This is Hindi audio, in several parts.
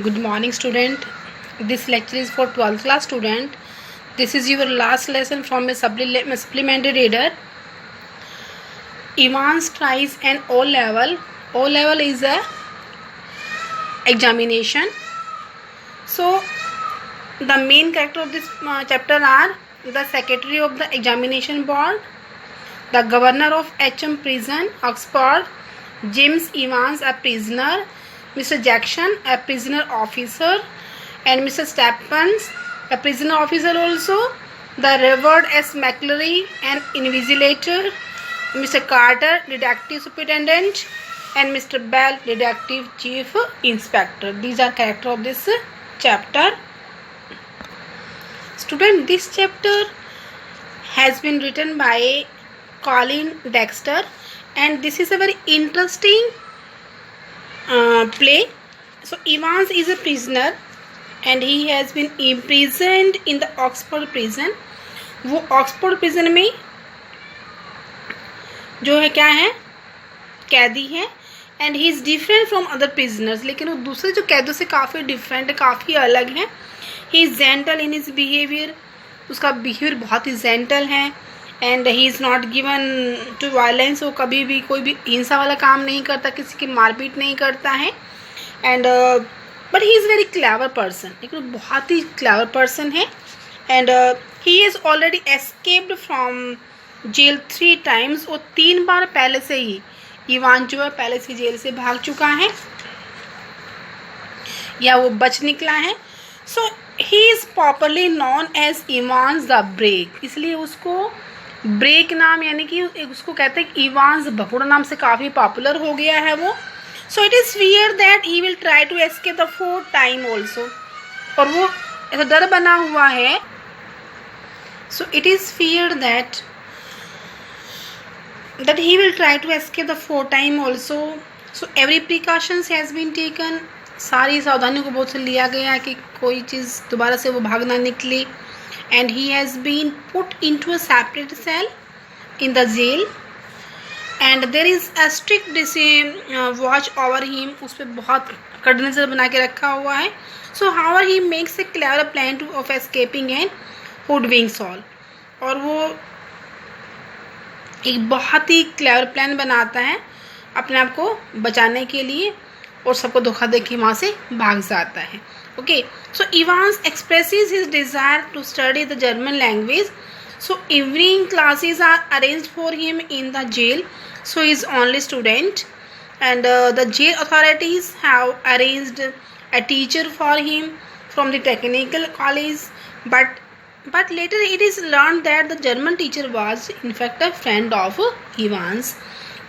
Good morning, student. This lecture is for 12th class student. This is your last lesson from a supplementary reader. Evans tries an O level. O level is a examination. So the main character of this chapter are the secretary of the examination board, the governor of HM prison, Oxford, James Evans, a prisoner, Mr. Jackson, a prisoner officer, and Mr. Stephens, a prisoner officer also, the Reverend S. McCleary, an invigilator, Mr. Carter, detective superintendent, and Mr. Bell, detective chief inspector. These are characters of this chapter. Student, this chapter has been written by Colin Dexter, and this is a very interesting play. So Evans is a prisoner and he has been imprisoned in the Oxford prison. वो ऑक्सफोर्ड प्रिजन में जो है क्या है, कैदी है. And he is different from other prisoners, लेकिन वो दूसरे जो कैदों से काफ़ी डिफरेंट है, काफ़ी अलग है. He is gentle in his behaviour, उसका बिहेवियर बहुत ही जेंटल है. And he is not given to violence, वो कभी भी कोई भी हिंसा वाला काम नहीं करता, किसी की मारपीट नहीं करता है. And but he is very clever person, लेकिन वो बहुत ही क्लेवर पर्सन है. And he is already escaped from jail 3 times. वो 3 बार पहले से ही इवान जो है पहले से जेल से भाग चुका है या वो बच निकला है. So he is popularly known as Evans the break, इसलिए उसको ब्रेक नाम यानी कि उसको कहते हैं कि इवान्स भगोड़ा नाम से काफ़ी पॉपुलर हो गया है वो. So it is fear that he will try to escape the 4th time also, और वो ऐसा डर बना हुआ है. So it is fear that he will try to escape the 4th time also. So every precautions has been taken, सारी सावधानियों को बहुत से लिया गया है कि कोई चीज़ दोबारा से वो भाग ना निकले. And he has been put into a separate cell in the jail, and there is a strict watch over him. उस पर बहुत कड़ी नज़र बना के रखा हुआ है. So however he makes a clever plan of escaping and hoodwinks all, और वो एक बहुत ही क्लेवर प्लान बनाता है अपने आप को बचाने के लिए और सबको धोखा दे के वहाँ से भाग जाता है. Okay, so Evans expresses his desire to study the German language. So evening classes are arranged for him in the jail, so he is only student. And the jail authorities have arranged a teacher for him from the technical college, but later it is learned that the German teacher was in fact a friend of Evans.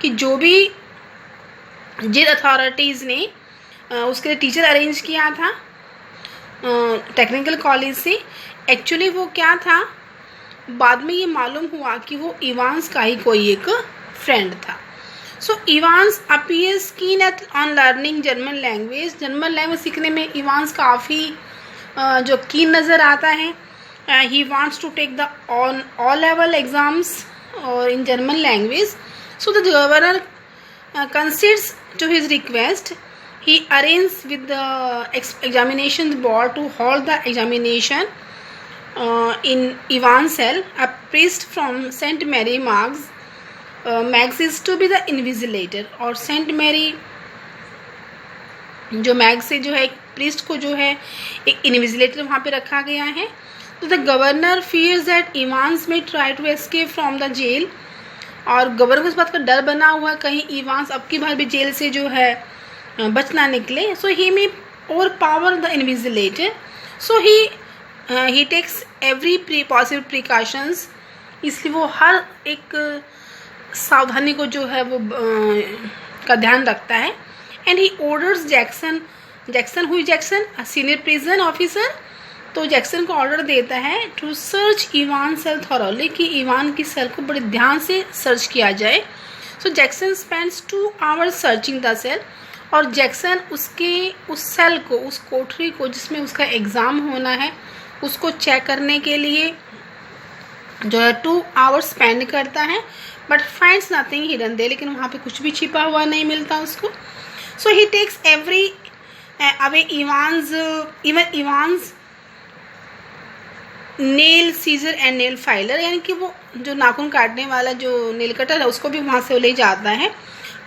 कि जो भी जेल अथॉरिटीज़ ने उसके लिए टीचर अरेंज किया था टेक्निकल कॉलेज से, एक्चुअली वो क्या था, बाद में ये मालूम हुआ कि वो इवान्स का ही कोई एक फ्रेंड था. So Evans appears keen at on learning German language. German language सीखने में इवान्स काफ़ी जो कीन नज़र आता है. He wants to take the all-level exams in German language. So the governor concedes to his request. He arranges with the examination board to hold the examination in Ivan's cell. A priest from St. Mary Max is to be the invigilator, और St. Mary जो मैग्स से जो है एक प्रीस्ट को जो है एक इन्विजिलेटर वहाँ पे रखा गया है. तो the governor fears that Evans may try to escape from the jail, और गवर्नर को इस बात का डर बना हुआ है कहीं इवान्स अब की बार भी जेल से जो है बच ना निकले. सो ही मे overpower the invigilator. So he takes every possible precautions, इसलिए वो हर एक सावधानी को जो है वो का ध्यान रखता है. एंड ही orders जैक्सन हुई जैक्सन सीनियर प्रिजन ऑफिसर, तो जैक्सन को ऑर्डर देता है to search Ivan cell thoroughly, कि इवान की सेल को बड़े ध्यान से सर्च किया जाए. So Jackson spends 2 hours searching the cell, और जैक्सन उसके उस सेल को, उस कोठरी को जिसमें उसका एग्ज़ाम होना है, उसको चेक करने के लिए जो है 2 hours स्पेंड करता है. बट फाइंड्स नथिंग हिडन दे, लेकिन वहाँ पे कुछ भी छिपा हुआ नहीं मिलता उसको. So he takes away Evans nail scissor and nail filer, यानी कि वो जो नाखून काटने वाला जो नेल कटर है उसको भी वहाँ से ले जाता है.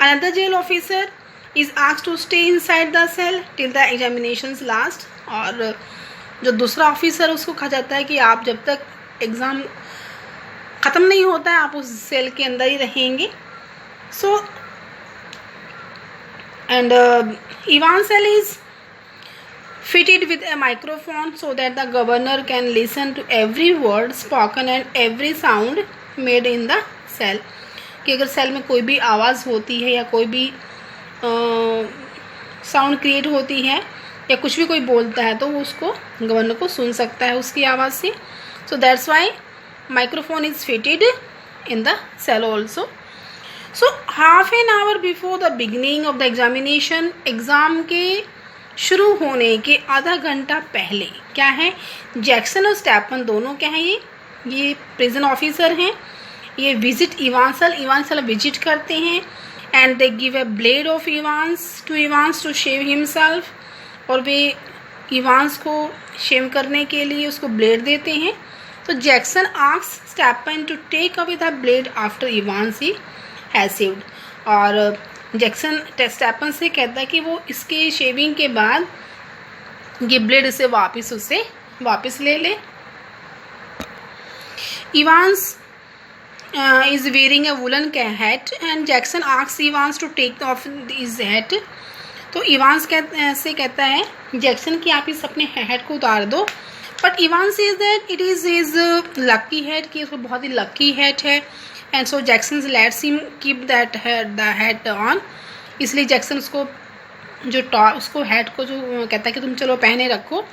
Another jail officer is asked to stay inside the cell till the examinations last. और जो दूसरा ऑफिसर उसको कहा जाता है कि आप जब तक एग्ज़ाम ख़त्म नहीं होता है आप उस सेल के अंदर ही रहेंगे. So and Evan cell is fitted with a microphone so that the governor can listen to every word spoken and every sound made in the cell. कि अगर सेल में कोई भी आवाज़ होती है या कोई भी साउंड क्रिएट होती है या कुछ भी कोई बोलता है तो वो उसको गवर्नर को सुन सकता है उसकी आवाज़ से. So that's why microphone is fitted in the cell also. So half an hour before the beginning of the examination, exam के शुरू होने के आधा घंटा पहले क्या है, जैक्सन और स्टैपन दोनों क्या हैं, ये प्रिजन ऑफिसर हैं. ये विजिट इवांस विजिट करते हैं and they give a blade of Evans to shave himself. और वे इवांस को शेव करने के लिए उसको ब्लेड देते हैं. तो Jackson asks Stephen to take away the blade after Evans he has shaved. और जैक्सन स्टैपन से कहता है कि वो इसके शेविंग के बाद ये ब्लेड इसे वापस ले ले. Evans is wearing a woollen hat and Jackson asks Evans to take off this hat. तो इवांस से कहता है जैक्सन कि आप इस अपने हैट को उतार दो. But Evans says that it is his lucky hat, कि उसको बहुत ही लकी हैट है. And so Jackson let's him keep that the hat on. इसलिए जैक्सन उसको उसको हैट को जो कहता है कि तुम चलो पहने रखो.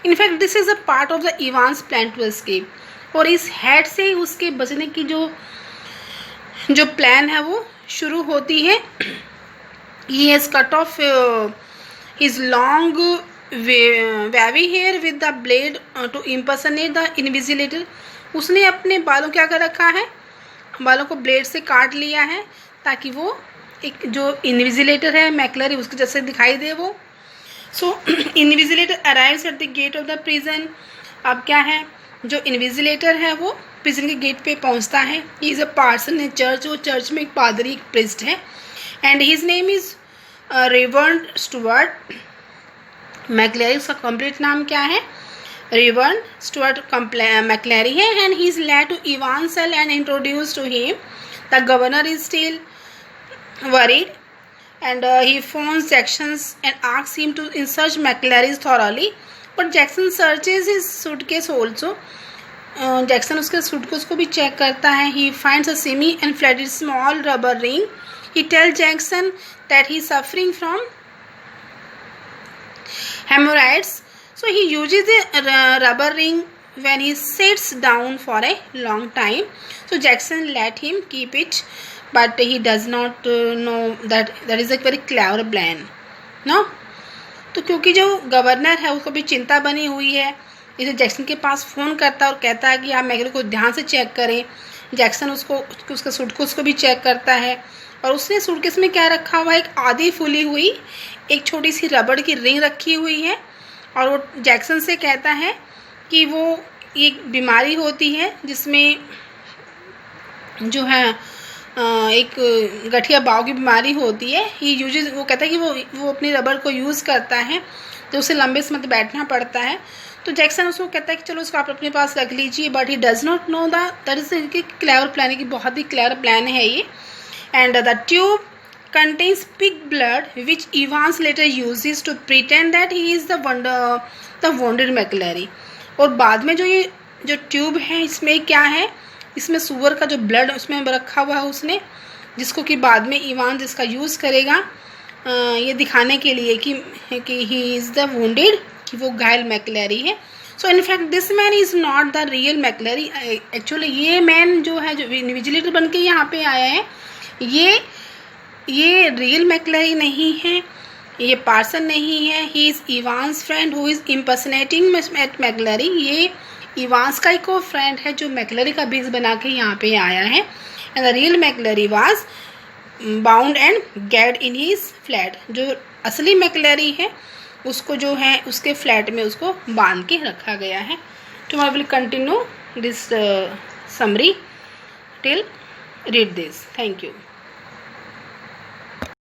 In fact this is a part of the Evans plan to escape. और इस हैट से उसके बचने की जो प्लान है वो शुरू होती है. He has cut off his long wavy hair with the blade to impersonate the invigilator. उसने अपने बालों क्या कर रखा है, बालों को ब्लेड से काट लिया है ताकि वो एक जो इनविजिलेटर है मैकलरी उसके जैसे दिखाई दे वो. So invigilator arrives at the gate of the prison. अब क्या है, जो इनविजिलेटर है वो प्रिजन के गेट पे पहुंचता है. He is a parson in church, वो चर्च में एक पादरी एक प्रिस्ट है. And his name is Reverend Stuart McCleary. उसका कंप्लीट नाम क्या है, रेवर्न स्टुअर्ट मैकलरी है. And he is led to Ivan cell and introduce to him. The governor is still worried and he phones Jackson and asks him to search McLary thoroughly, but Jackson searches his suitcase also. Jackson उसके suitcase को भी check करता है. He finds a semi inflated small rubber ring. He tells Jackson that he is suffering from hemorrhoids, so he uses the rubber ring when he sits down for a long time. So Jackson let him keep it, but he does not know that is a very clever plan. No? तो क्योंकि जो गवर्नर है उसको भी चिंता बनी हुई है, इसे जैक्सन के पास फ़ोन करता है और कहता है कि आप मैकलरी को ध्यान से चेक करें. जैक्सन उसका सूटकेस को भी चेक करता है और उसने सूटकेस में क्या रखा हुआ है, एक आधी फूली हुई एक छोटी सी रबड़ की रिंग रखी हुई है. और वो जैक्सन से कहता है कि वो एक बीमारी होती है जिसमें जो है एक गठिया बाव की बीमारी होती है. वो कहता है कि वो अपनी रबड़ को यूज़ करता है तो उसे लंबे समय तक बैठना पड़ता है. तो जैक्सन उसको कहता है कि चलो उसको आप अपने पास रख लीजिए. But he does not know that is clever plan है, कि बहुत ही क्लेवर प्लान है ये. And the tube contains pig blood which Evans later uses to pretend that he is the wounded McLary. और बाद में जो ट्यूब है इसमें क्या है, इसमें सुअर का जो ब्लड उसमें रखा हुआ है उसने, जिसको कि बाद में इवान जिसका यूज़ करेगा ये दिखाने के लिए कि ही इज़ द वुंडेड, कि वो घायल मैकलरी है. So in fact this man is not the real मैकलरी. Actually ये मैन जो है जो इन्विजिलेटर बन के यहाँ पे आया है ये रियल मैकलरी नहीं है, ये पार्सन नहीं है. He is Evans friend who is impersonating at McLeery. ये इवान्स का एक फ्रेंड है जो मैकलरी का बीज बना के यहाँ पे आया है. And the real मैकलरी was bound and guide in his flat. जो असली मैकलरी है उसको जो है उसके फ्लैट में उसको बांध के रखा गया है। Tomorrow will continue this summary till read this. Thank you.